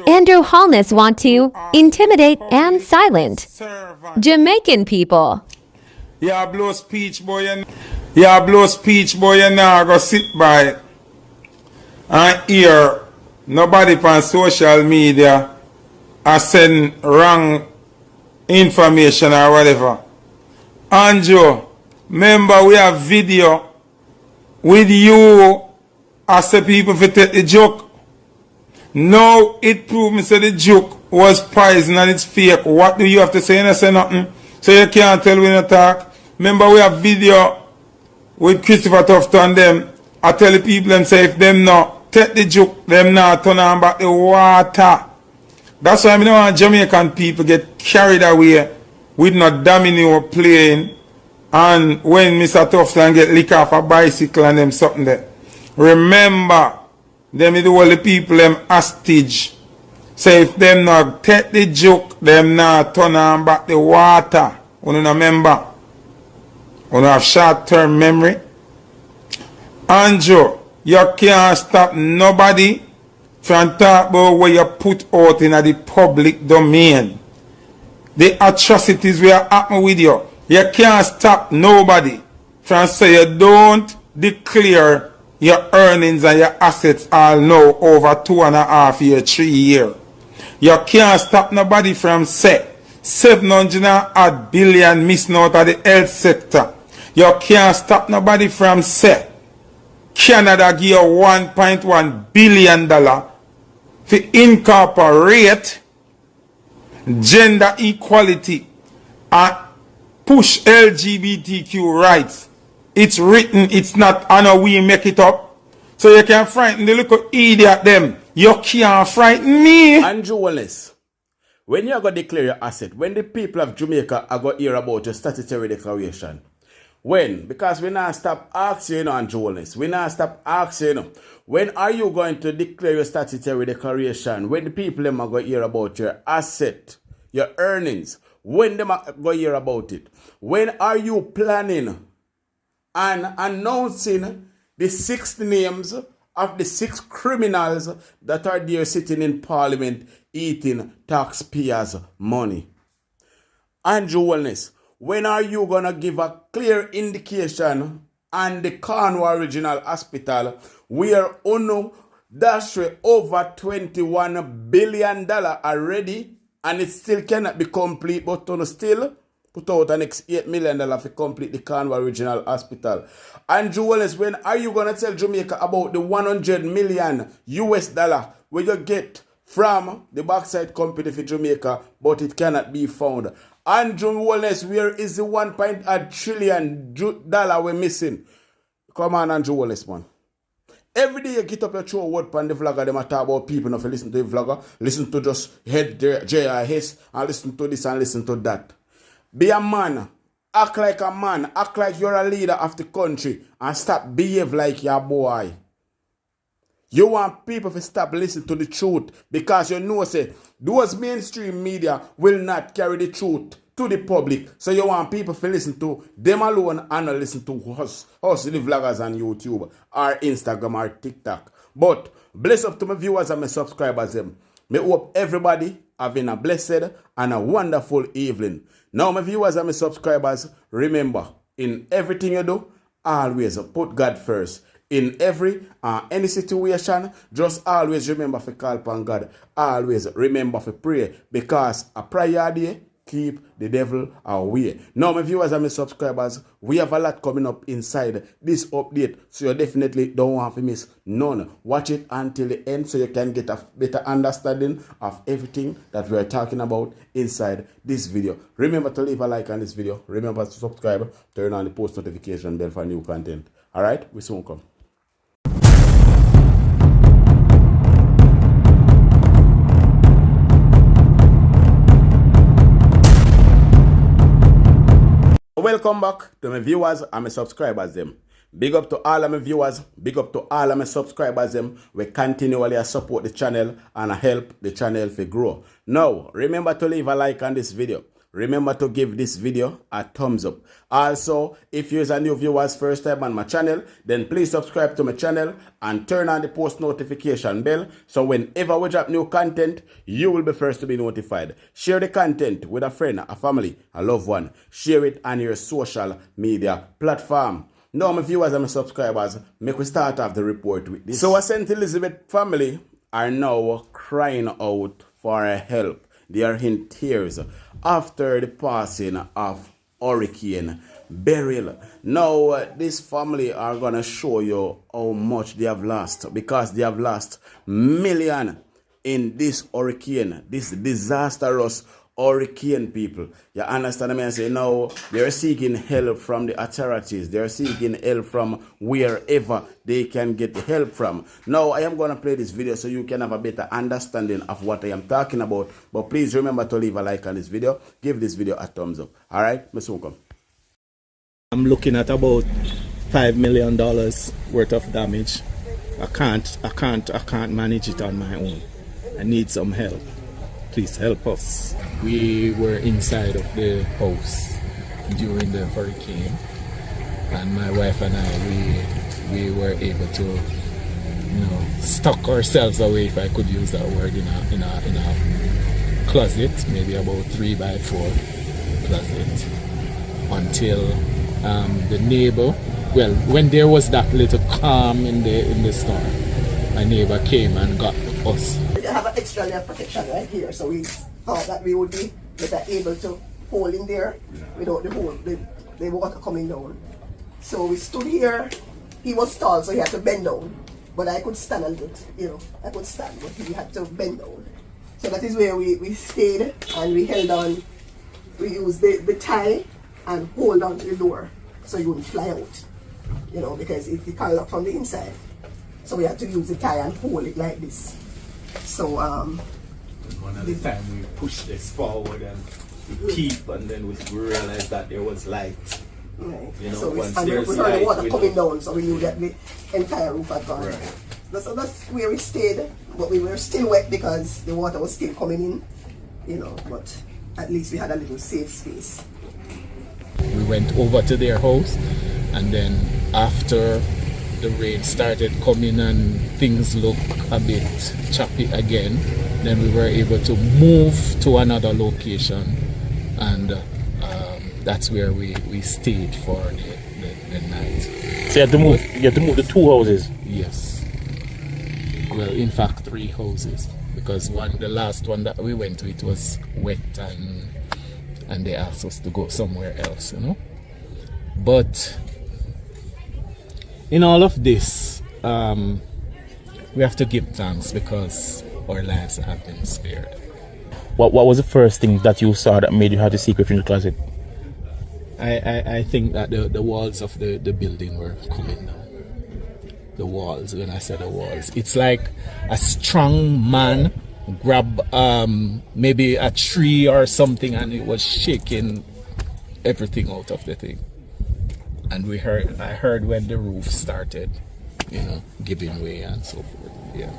Andrew Holness want to intimidate and silent Jamaican people. Yeah, blow speech, boy, and now go sit by and hear nobody on social media send wrong information or whatever. Andrew, remember we have video with you as the people for take the joke. Now it proved me say the joke was poison and it's fake. What do you have to say? You don't say nothing. So you can't tell when you talk. Remember we have video with Christopher Tufton and them. I tell the people them say if them not take the joke, them not turn on back the water. That's why I don't want Jamaican people get carried away with no domino playing and when Mr. Tufton get lick off a bicycle and them something there. Remember, them is all the people them hostage. So if them not take the joke, them not turn on back the water. You don't remember? You have short-term memory. Andrew, you can't stop nobody from talk about what you put out in the public domain. The atrocities will happen with you. You can't stop nobody from saying you don't declare your earnings and your assets all now over 2.5 years, 3 years. You can't stop nobody from say 700 billion missing out of the health sector. You can't stop nobody from say Canada give you $1.1 billion to incorporate gender equality and push LGBTQ rights. It's written, it's not, I know we make it up. So you can frighten the little idiot them. You can't frighten me. Andrew Holness, when you are going to declare your asset, when the people of Jamaica are going to hear about your statutory declaration, when? Because we not stop asking, Andrew Holness. We not stop asking, when are you going to declare your statutory declaration? When the people are going to hear about your asset, your earnings, when they are going to hear about it? When are you planning and announcing the 6 names of the 6 criminals that are there sitting in Parliament eating taxpayers' money? Andrew Holness, when are you going to give a clear indication on the Cornwall Regional Hospital where UNO dashed over $21 billion already and it still cannot be complete, but UNO still put out an next $8 million to complete the Cornwall Regional Hospital? Andrew Holness, when are you going to tell Jamaica about the $100 million where you get from the backside company for Jamaica, but it cannot be found? Andrew Holness, where is the $1.1 trillion we're missing? Come on, Andrew Holness, man. Every day you get up your throw word pan the vlogger, them talk about people not listen to the vlogger, listen to just head JIS and listen to this and listen to that. Be a man, act like a man, act like you're a leader of the country and stop behave like your boy. You want people to stop listening to the truth because you know say those mainstream media will not carry the truth to the public. So you want people to listen to them alone and not listen to us the vloggers on YouTube or Instagram or TikTok. But bless up to my viewers and my subscribers them. May hope everybody having a blessed and a wonderful evening. Now my viewers and my subscribers, remember, in everything you do, always put God first. In any situation, just always remember to call upon God. Always remember to pray because a prayer day keep the devil away. Now, my viewers and my subscribers, we have a lot coming up inside this update, so you definitely don't want to miss none. Watch it until the end so you can get a better understanding of everything that we are talking about inside this video. Remember to leave a like on this video. Remember to subscribe, turn on the post notification bell for new content. All right, we soon come. Welcome back to my viewers and my subscribers them. Big up to all of my viewers, big up to all of my subscribers them. We continually support the channel and help the channel to grow. Now, remember to leave a like on this video. remember to give this video a thumbs up. Also, if you're a new viewer first time on my channel, then please subscribe to my channel and turn on the post notification bell so whenever we drop new content, you will be first to be notified. Share the content with a friend, a family, a loved one. Share it on your social media platform. Now, my viewers and my subscribers, make we start off the report with this. So, a St. Elizabeth family are now crying out for help. They are in tears after the passing of Hurricane Beryl. Now, this family are going to show you how much they have lost, because they have lost millions in this hurricane, this disastrous hurricane, people. You understand me? I say now they're seeking help from the authorities. They're seeking help from wherever they can get help from. Now I am going to play this video so you can have a better understanding of what I am talking about. But please remember to leave a like on this video. Give this video a thumbs up. All right, Mr. Welcome. I'm looking at about $5 million worth of damage. I can't manage it on my own. I need some help. Please help us. We were inside of the house during the hurricane, and my wife and I, we were able to, stock ourselves away, if I could use that word, in a closet, maybe about 3x4 closet, until the neighbor. Well, when there was that little calm in the storm, my neighbor came and got us. We have an extra layer of protection right here, so we thought that we would be better able to hold in there without the water coming down. So we stood here. He was tall, so he had to bend down, but I could stand a little bit, I could stand, but he had to bend down. So that is where we stayed, and we held on. We used the tie and hold on to the door so you wouldn't fly out, because it can lock from the inside. So we had to use the tie and hold it like this. So One of the time we pushed this forward and we peep, and then we realized that there was light. right. So we once heard there's the light, water we coming know. down, so we knew that the entire roof had gone. Right. So that's where we stayed, but we were still wet because the water was still coming in, but at least we had a little safe space. We went over to their house, and then after the rain started coming and things looked a bit choppy again, then we were able to move to another location, and that's where we stayed for the night. So you had to move the two houses? Yes. Well, in fact, 3 houses, because the last one that we went to, it was wet, and they asked us to go somewhere else, But in all of this, we have to give thanks because our lives have been spared. What was the first thing that you saw that made you have to seek refuge in the closet? I think that the walls of the building were coming down. The walls, when I said the walls, it's like a strong man grab maybe a tree or something, and it was shaking everything out of the thing. And I heard when the roof started, giving way and so forth. Yeah.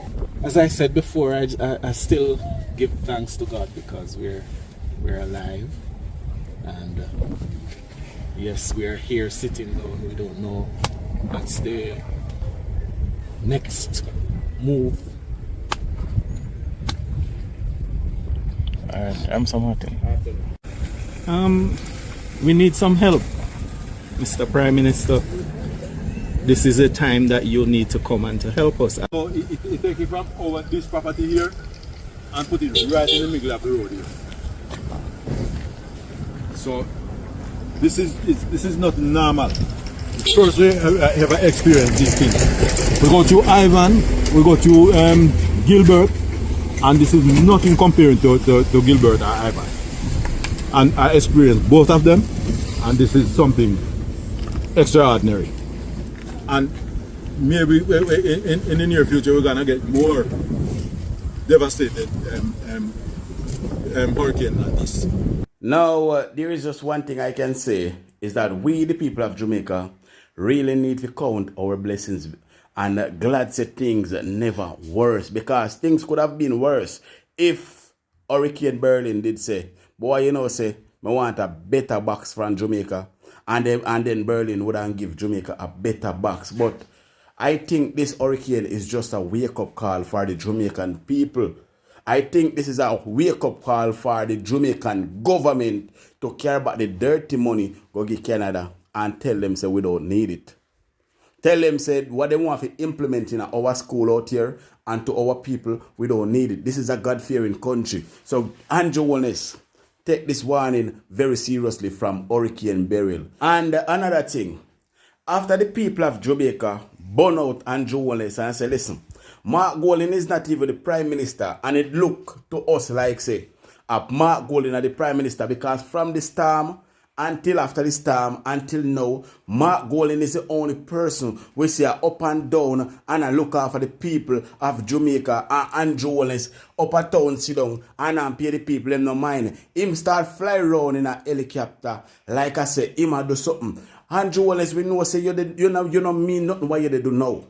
As I said before, I still give thanks to God because we're alive, and yes, we're here sitting down. We don't know what's the next move. I'm so happy. We need some help, Mr. Prime Minister. This is a time that you need to come and to help us. So it take it from over this property here and put it right in the middle of the road here. So this is not normal. First we have experienced these things. We go to Ivan, we go to Gilbert, and this is nothing comparing to Gilbert or Ivan. And I experienced both of them, and this is something extraordinary. And maybe in the near future we're gonna get more devastated hurricane like this. Now, there is just one thing I can say, is that we, the people of Jamaica, really need to count our blessings and glad say things never worse, because things could have been worse if Hurricane Beryl did say, boy, say, I want a better box from Jamaica. And then Berlin would not give Jamaica a better box. But I think this hurricane is just a wake-up call for the Jamaican people. I think this is a wake-up call for the Jamaican government to care about the dirty money go give Canada and tell them say we don't need it. Tell them say what they want to implement in our school out here and to our people, we don't need it. This is a God-fearing country. So Andrew Holness, take this warning very seriously from Hurricane Beryl. And another thing, after the people of Jamaica burn out Andrew Holness and say, listen, Mark Golding is not even the Prime Minister, and it look to us like say, Mark Golding are the Prime Minister, because from the storm until after the storm, until now, Mark Golding is the only person we see up and down and look after the people of Jamaica. And Andrew Holness up a town sit down and pay the people them no mind. Him start fly around in a helicopter. Like I say, him a do something. Andrew Holness, we know say you know mean nothing what you do now.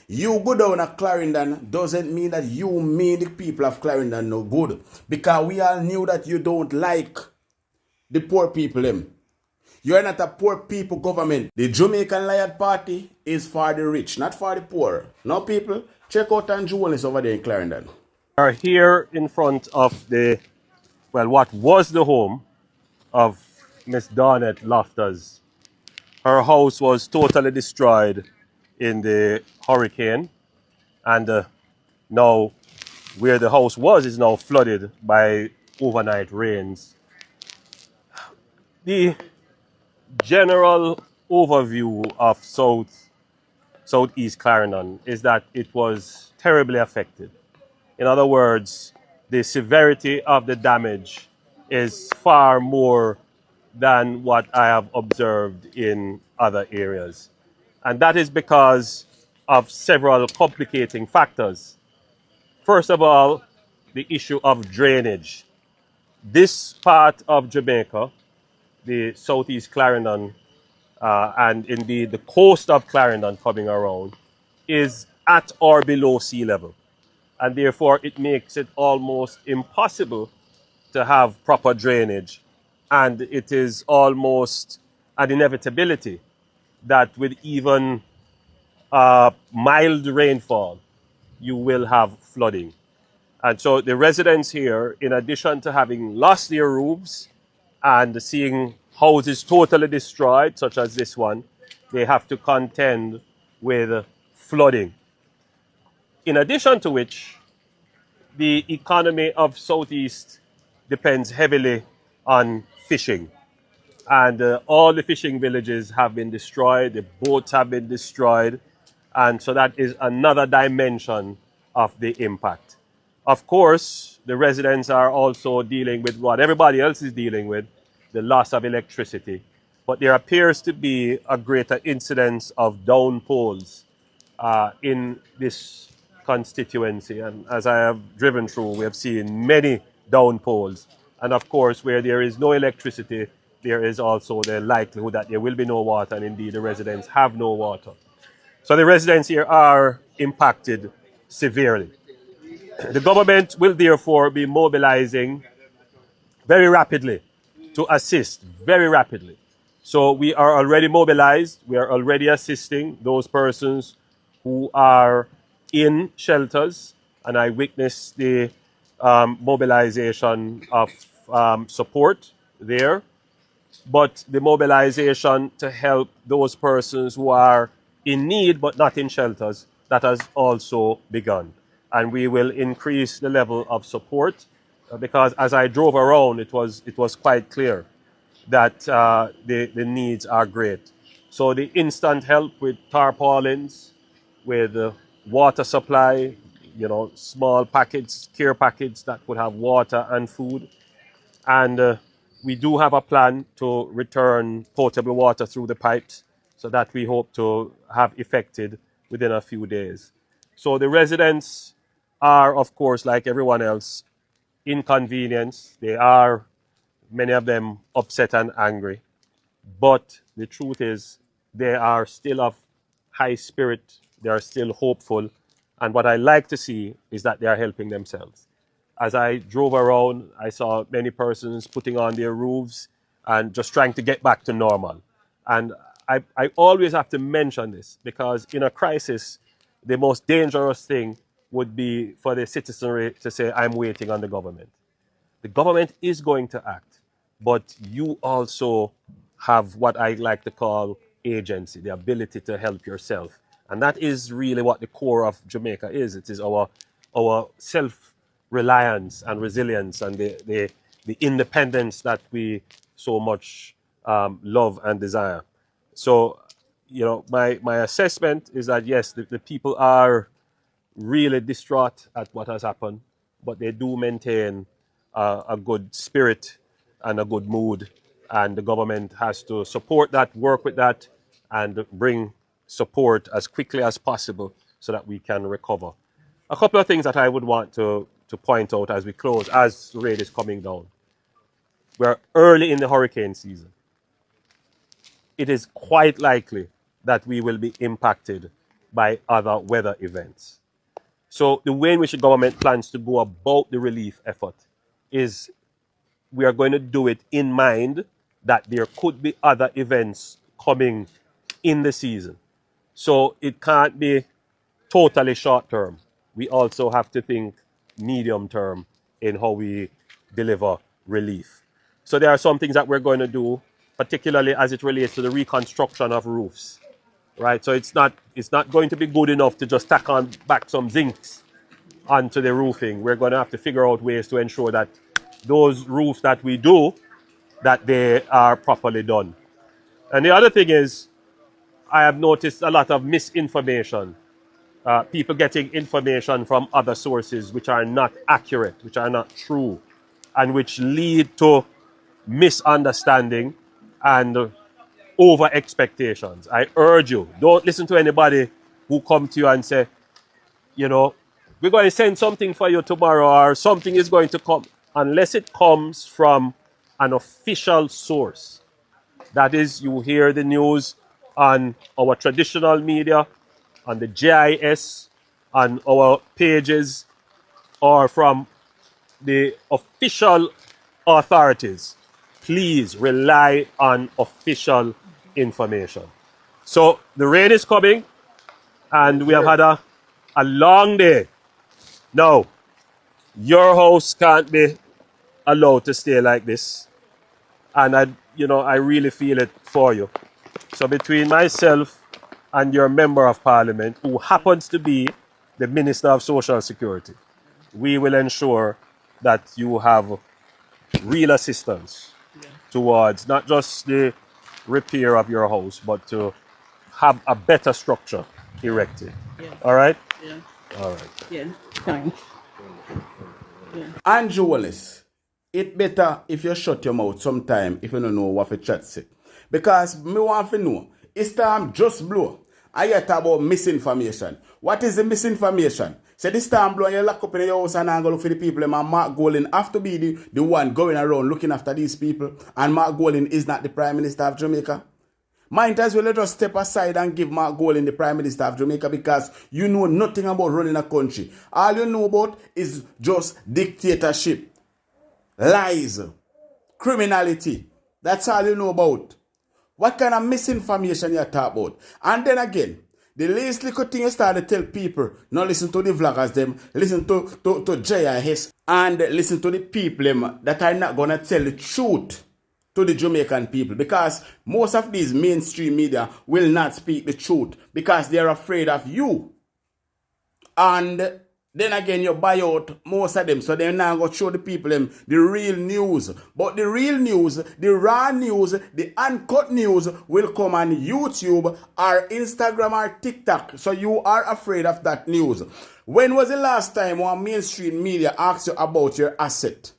You go down to Clarendon doesn't mean that you mean the people of Clarendon no good. Because we all knew that you don't like the poor people them. You are not a poor people government. The Jamaican Lion Party is for the rich, not for the poor. Now people, check out Andrew Holness over there in Clarendon. Are here in front of what was the home of Miss Donette Loftus. Her house was totally destroyed in the hurricane, and now where the house was is now flooded by overnight rains. The general overview of Southeast Clarendon is that it was terribly affected. In other words, the severity of the damage is far more than what I have observed in other areas. And that is because of several complicating factors. First of all, the issue of drainage. This part of Jamaica, the Southeast Clarendon, and indeed the coast of Clarendon coming around, is at or below sea level. And therefore it makes it almost impossible to have proper drainage. And it is almost an inevitability that with even mild rainfall, you will have flooding. And so the residents here, in addition to having lost their roofs and seeing houses totally destroyed, such as this one, they have to contend with flooding. In addition to which, the economy of Southeast depends heavily on fishing. And all the fishing villages have been destroyed, the boats have been destroyed, and so that is another dimension of the impact. Of course, the residents are also dealing with what everybody else is dealing with, the loss of electricity. But there appears to be a greater incidence of down poles in this constituency. And as I have driven through, we have seen many down poles. And of course, where there is no electricity, there is also the likelihood that there will be no water, and indeed the residents have no water. So the residents here are impacted severely. The government will therefore be mobilizing very rapidly to assist, very rapidly. So we are already mobilized, we are already assisting those persons who are in shelters, and I witnessed the mobilization of support there, but the mobilization to help those persons who are in need but not in shelters, that has also begun. And we will increase the level of support because as I drove around, it was quite clear that the needs are great. So the instant help with tarpaulins, with water supply, small packets, care packets that would have water and food. And we do have a plan to return potable water through the pipes, so that we hope to have effected within a few days. So the residents are, of course, like everyone else, inconvenienced. They are, many of them, upset and angry. But the truth is, they are still of high spirit. They are still hopeful. And what I like to see is that they are helping themselves. As I drove around, I saw many persons putting on their roofs, and just trying to get back to normal. And I always have to mention this because in a crisis, the most dangerous thing would be for the citizenry to say, I'm waiting on the government. The government is going to act, but you also have what I like to call agency, the ability to help yourself. And that is really what the core of Jamaica is. It is our self-reliance and resilience and the independence that we so much love and desire. So, my assessment is that, yes, the people are really distraught at what has happened, but they do maintain a good spirit and a good mood. And the government has to support that, work with that, and bring support as quickly as possible so that we can recover. A couple of things that I would want to point out as we close, as the rain is coming down. We're early in the hurricane season. It is quite likely that we will be impacted by other weather events. So the way in which the government plans to go about the relief effort is we are going to do it in mind that there could be other events coming in the season. So it can't be totally short term. We also have to think medium term in how we deliver relief. So there are some things that we're going to do, particularly as it relates to the reconstruction of roofs. Right? So it's not going to be good enough to just tack on back some zincs onto the roofing. We're going to have to figure out ways to ensure that those roofs that we do, that they are properly done. And the other thing is, I have noticed a lot of misinformation. People getting information from other sources which are not accurate, which are not true, and which lead to misunderstanding and over expectations. I urge you, don't listen to anybody who come to you and say, we're going to send something for you tomorrow or something is going to come, unless it comes from an official source. That is, you hear the news on our traditional media, on the GIS, on our pages, or from the official authorities. Please rely on official information. So the rain is coming, and we have had a long day. Now, your house can't be allowed to stay like this, and I really feel it for you. So between myself and your member of parliament, who happens to be the Minister of Social Security, we will ensure that you have real assistance towards not just the repair of your house, but to have a better structure erected. Yeah. All right? Yeah. All right. Yeah. Thanks. And Holness, it better if you shut your mouth sometime if you don't know what to chat say. Because me want to know, it's time just blow. I hear about misinformation. What is the misinformation? Say this time blow and you lock up in your house and I go look for the people and Mark Golding have to be the one going around looking after these people, and Mark Golding is not the Prime Minister of Jamaica. Might as well just step aside and give Mark Golding the Prime Minister of Jamaica, because you know nothing about running a country. All you know about is just dictatorship, lies, criminality. That's all you know about. What kind of misinformation you talk about? And then again, the least little thing you start to tell people, now listen to the vloggers them, listen to JIS, and listen to the people them that are not going to tell the truth to the Jamaican people, because most of these mainstream media will not speak the truth because they are afraid of you. And then again, you buy out most of them, so they're now going to show the people them the real news. But the real news, the raw news, the uncut news will come on YouTube or Instagram or TikTok. So you are afraid of that news. When was the last time one mainstream media asked you about your asset?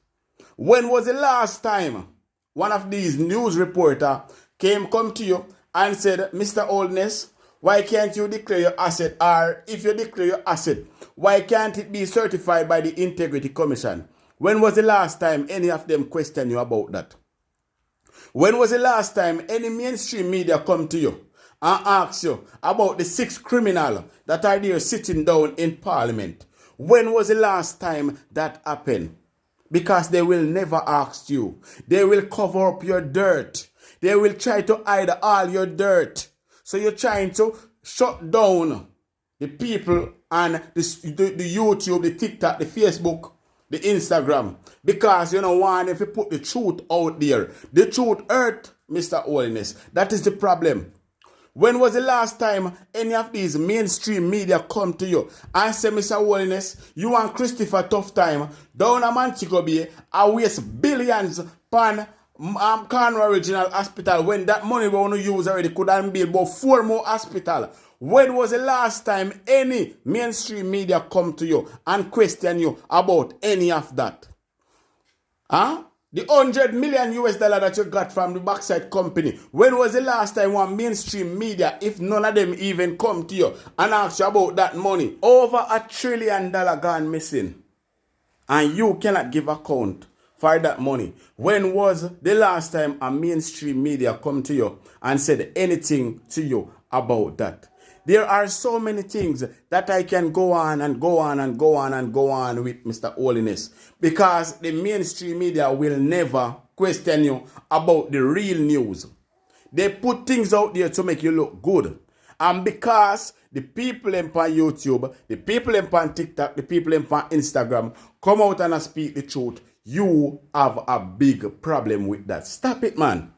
When was the last time one of these news reporters come to you and said, Mr. Holness, why can't you declare your asset? Or if you declare your asset, why can't it be certified by the Integrity Commission? When was the last time any of them questioned you about that? When was the last time any mainstream media come to you and ask you about the 6 criminals that are there sitting down in Parliament? When was the last time that happened? because they will never ask you. They will cover up your dirt. They will try to hide all your dirt. So you're trying to shut down the people on the YouTube, the TikTok, the Facebook, the Instagram, because you don't want if you put the truth out there. The truth hurt, Mr. Holness. That is the problem. When was the last time any of these mainstream media come to you and say, Mr. Holness, you and Christopher Tough Time down a Montego Bay and waste billions pan Cornwall Regional Hospital when that money we want to use already could have built about 4 more hospitals? When was the last time any mainstream media come to you and question you about any of that? Huh? The $100 million that you got from the backside company. When was the last time one mainstream media, if none of them even come to you and ask you about that money? Over $1 trillion gone missing. And you cannot give account for that money. When was the last time a mainstream media come to you and said anything to you about that? There are so many things that I can go on and go on and go on and go on with Mr. Holness, because the mainstream media will never question you about the real news. They put things out there to make you look good. And because the people on YouTube, the people on TikTok, the people on Instagram come out and speak the truth, you have a big problem with that. Stop it, man.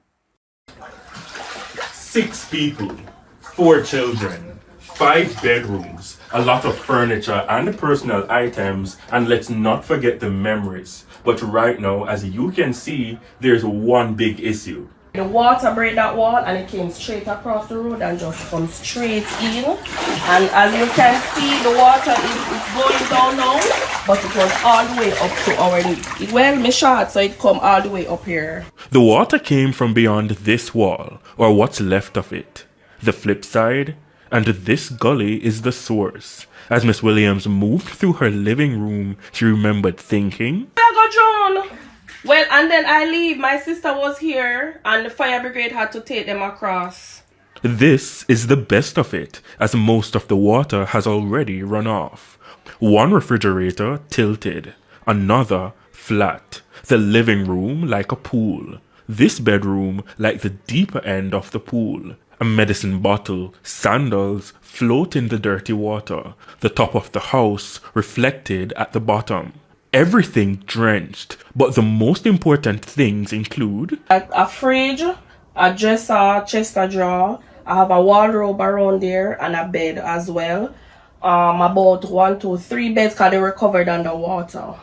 6 people, 4 children, 5 bedrooms, a lot of furniture and personal items, and let's not forget the memories. But right now, as you can see, there's one big issue. The water break that wall and it came straight across the road and just come straight in. And as you can see, the water is going down now, but it was all the way up to our knee. Well, me short, so it come all the way up here. The water came from beyond this wall, or what's left of it. The flip side, and this gully is the source. As Miss Williams moved through her living room, she remembered thinking, I got drawn. Well, and then I leave. My sister was here and the fire brigade had to take them across. This is the best of it, as most of the water has already run off. One refrigerator tilted, another flat, the living room like a pool, this bedroom like the deeper end of the pool. A medicine bottle, sandals float in the dirty water, the top of the house reflected at the bottom. Everything drenched, but the most important things include a fridge, a dresser, chest of drawer. I have a wardrobe around there and a bed as well. About 1, 2, 3 beds because they were covered underwater.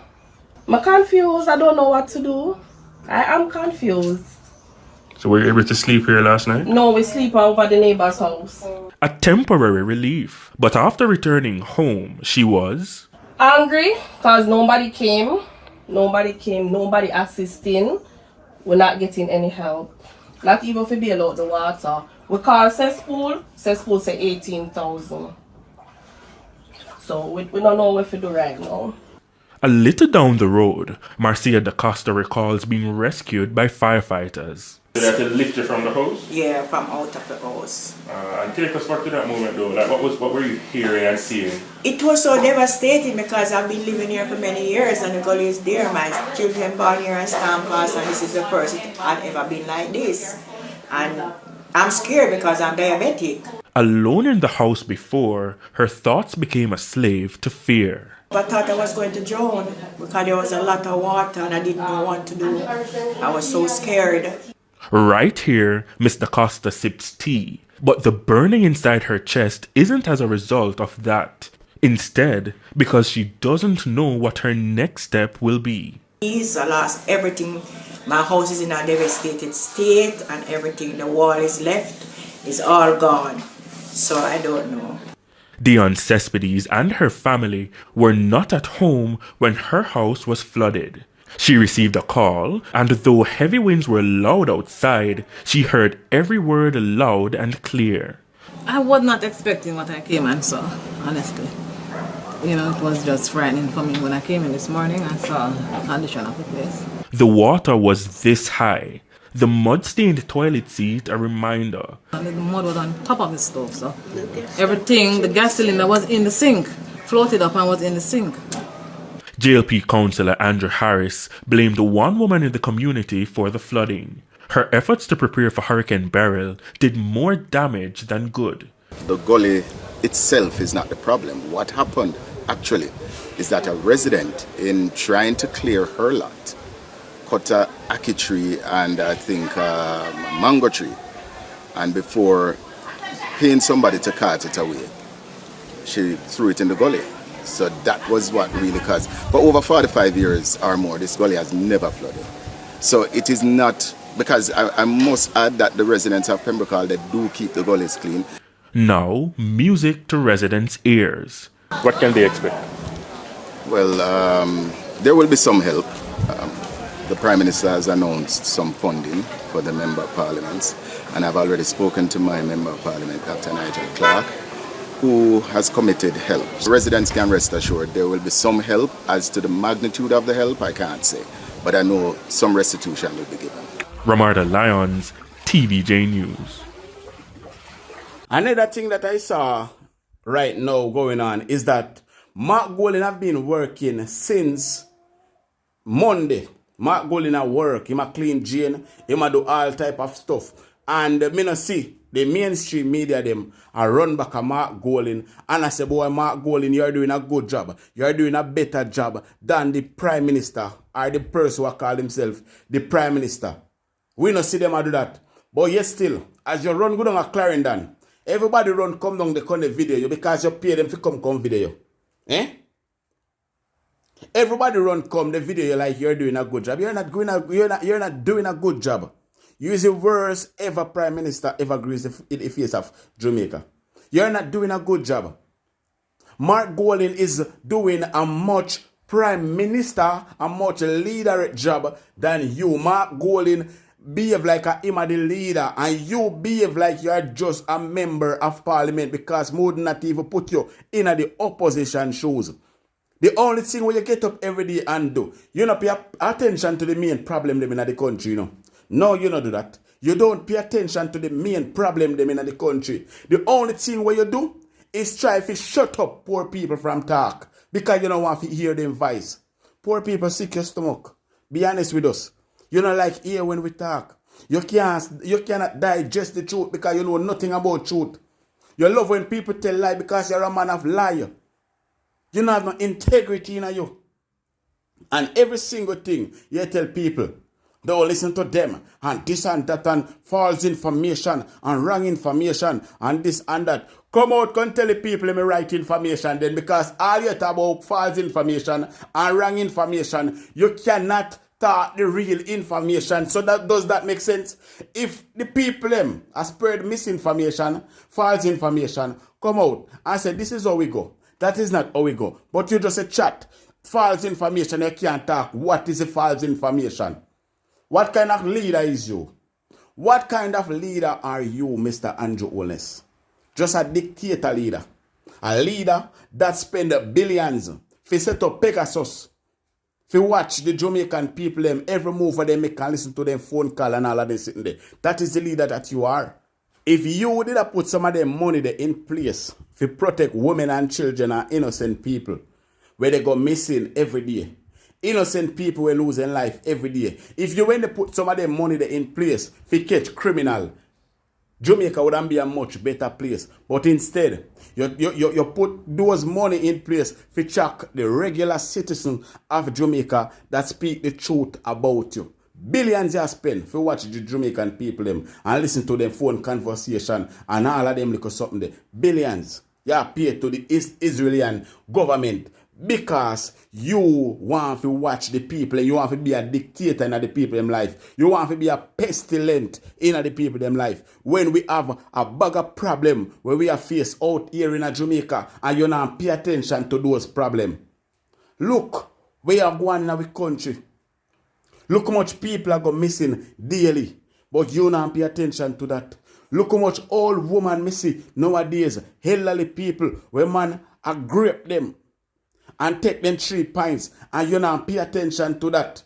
I'm confused. I don't know what to do. I am confused. So were you able to sleep here last night? No, we sleep over the neighbor's house. A temporary relief, but after returning home, she was angry because nobody came, nobody assisting. We're not getting any help. Not even if we bail out the water. We call cesspool say 18,000. So we don't know what to do right now. A little down the road, Marcia DaCosta recalls being rescued by firefighters. Did they have to lift you from the house? Yeah, from out of the house. And take us back to that moment though. Like what were you hearing and seeing? It was so devastating because I've been living here for many years and the gully is there. My children born here and stand past, and this is the first I've ever been like this. And I'm scared because I'm diabetic. Alone in the house before, her thoughts became a slave to fear. I thought I was going to drown because there was a lot of water and I didn't know what to do. I was so scared. Right here, Miss DaCosta sips tea, but the burning inside her chest isn't as a result of that. Instead, because she doesn't know what her next step will be. I lost everything. My house is in a devastated state and everything. The wall is left. It's all gone. So I don't know. Dion Cespedes and her family were not at home when her house was flooded. She received a call, and though heavy winds were loud outside, she heard every word loud and clear. I was not expecting what I came and saw, honestly. You know, it was just frightening for me when I came in this morning and saw the condition of the place. The water was this high. The mud-stained toilet seat a reminder. And the mud was on top of the stove, so everything, the gas cylinder was in the sink, floated up and was in the sink. JLP councillor Andrew Harris blamed one woman in the community for the flooding. Her efforts to prepare for Hurricane Beryl did more damage than good. The gully itself is not the problem. What happened actually is that a resident, in trying to clear her lot, cut a ackee tree and I think a mango tree, and before paying somebody to cart it away, she threw it in the gully. So that was what really caused. For over 45 years or more, this gully has never flooded. So it is not, because I must add that the residents of Pembroke Hall, they do keep the gullies clean. Now, music to residents' ears. What can they expect? Well, there will be some help. The Prime Minister has announced some funding for the Member of Parliaments, and I've already spoken to my Member of Parliament, Dr. Nigel Clark, who has committed help. Residents can rest assured there will be some help. As to the magnitude of the help, I can't say, but I know some restitution will be given. Ramarda Lyons, TVJ News. Another thing that I saw right now going on is that Mark Golding have been working since Monday. Mark Golding at work, he might clean Jane, he might do all type of stuff. And me no see the mainstream media them are run back a Mark Golding, and I say, boy, Mark Golding, you're doing a good job. You're doing a better job than the Prime Minister or the person who call himself the Prime Minister. We no see them do that. But yet still, as you run good on a Clarendon, everybody run come down the corner video you because you pay them to come video. Eh? Everybody run come the video you like you're doing a good job. You're not doing a good job. You is the worst ever Prime Minister ever graced in the face of Jamaica. You're not doing a good job. Mark Golding is doing a much Prime Minister, a much leader job than you. Mark Golding behave like him a the leader, and you behave like you are just a member of Parliament because more than not even put you in the opposition shoes. The only thing where you get up every day and do, you not pay attention to the main problem them in the country, you know. No, you don't do that. You don't pay attention to the main problem them in the country. The only thing where you do is try to shut up poor people from talk because you don't want to hear them voice. Poor people sick your stomach. Be honest with us. You don't like hear when we talk. You cannot digest the truth because you know nothing about truth. You love when people tell lie because you're a man of lie. You don't have no integrity in you. And every single thing you tell people, don't listen to them, and this and that, and false information, and wrong information, and this and that. Come out, come tell the people me right information then, because all you talk about false information and wrong information, you cannot talk the real information. So does that make sense? If the people are spread misinformation, false information, come out and say this is how we go. That is not how we go. But you just say chat. False information, you can't talk. What is a false information? What kind of leader is you? What kind of leader are you, Mr. Andrew Holness? Just a dictator leader. A leader that spend billions to set up Pegasus. To watch the Jamaican people them, every move they make and listen to them phone call and all of them sitting there. That is the leader that you are. If you did put some of them money there in place to protect women and children and innocent people, where they go missing every day. Innocent people were losing life every day. If you went to put some of them money there in place to catch criminal, Jamaica wouldn't be a much better place. But instead, you put those money in place to check the regular citizen of Jamaica that speak the truth about you. Billions you spend for watch the Jamaican people them and listen to them phone conversation and all of them look something there. Billions you pay to the Israeli government because you want to watch the people. You want to be a dictator in the people them life. You want to be a pestilent in the people them life. When we have a bigger problem where we are faced out here in Jamaica and you not pay attention to those problems. Look where you are going in our country. Look how much people are going missing daily. But you don't pay attention to that. Look how much old woman missing nowadays. Elderly people where man a grape them and take them 3 pints and you don't pay attention to that.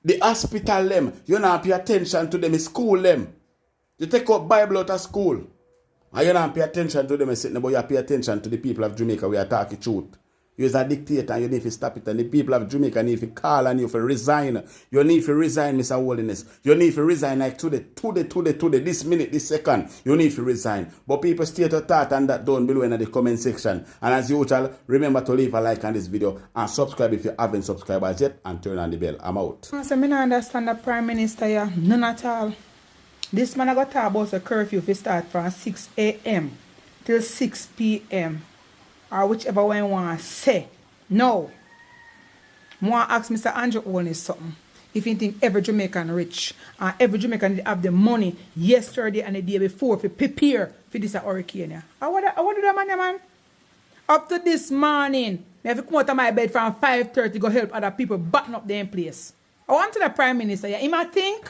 The hospital them, you don't pay attention to them. School them. You take out Bible out of school and you don't pay attention to them sitting there, but you pay attention to the people of Jamaica. We are talking truth. You're a dictator and you need to stop it. And the people of Jamaica need to call on you for resign. You need to resign, Mr. Holness. You need to resign like today, this minute, this second. You need to resign. But people state your thought and that down below in the comment section. And as usual, remember to leave a like on this video and subscribe if you haven't subscribed as yet and turn on the bell. I'm out. So I don't understand the Prime Minister here. None at all. This man I got talk about the curfew if you start from 6 a.m. till 6 p.m. or whichever one you want to say. No. I want to ask Mr. Andrew Holness something. If you think every Jamaican rich and every Jamaican have the money yesterday and the day before to prepare for this hurricane. Yeah. I want to do that, man. Up to this morning, I have to come out of my bed from 5:30 to go help other people button up their place. I want to the Prime Minister. Yeah. He might think.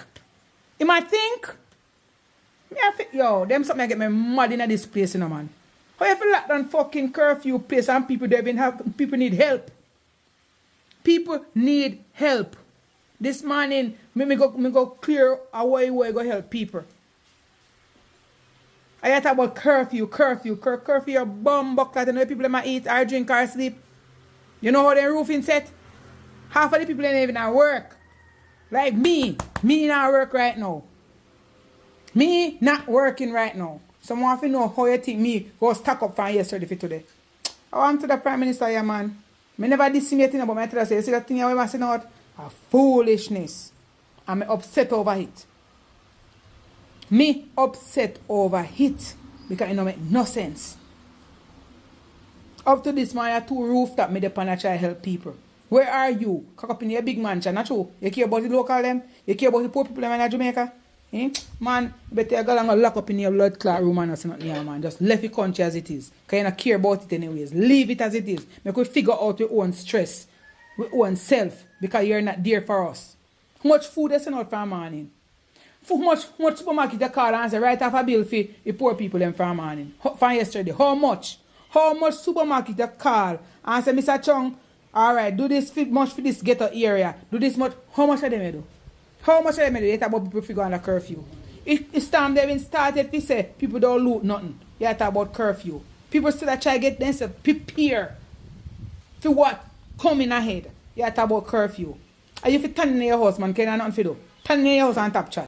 Yo, them something get me mad in this place, you know, man. How you feel like that fucking curfew place and people people need help? People need help. This morning, me go clear a way go help people. I talk about curfew, a bomb bucket, and the people might eat or drink or sleep. You know how the roofing set? Half of the people ain't even at work. Like me not work right now. Me not working right now. Someone have to know how you think me go stack up from yesterday for today. I want to the Prime Minister here, man. I never disseminate about my tell you see that thing I was saying out? A foolishness. I'm upset over it. Me upset over it. Because it don't make no sense. Up to this man, I have 2 rooftop me depend and try to help people. Where are you? Cock up in your big mansion, not true. You care about the local them? You care about the poor people in Jamaica? Man, better go and lock up in your blood clot room and nothing here, man. Just left the country as it is. Because you don't care about it anyways. Leave it as it is. Make we figure out your own stress. Your own self. Because you're not there for us. How much food they send out from morning? How much supermarket they call and say right off a bill for the poor people them from morning? From yesterday. How much? How much supermarket they call and say, Mr. Chung, alright, do this much for this ghetto area. Do this much. How much are they do? How much are they do? You talk about people figure on a curfew. It's time they've been started to say people don't loot nothing. You talk about curfew. People still try to get themselves prepare for what coming ahead. You talk about curfew. Are you fit turn in your house, man? Can you nothing for do? Turn in your house and top chat.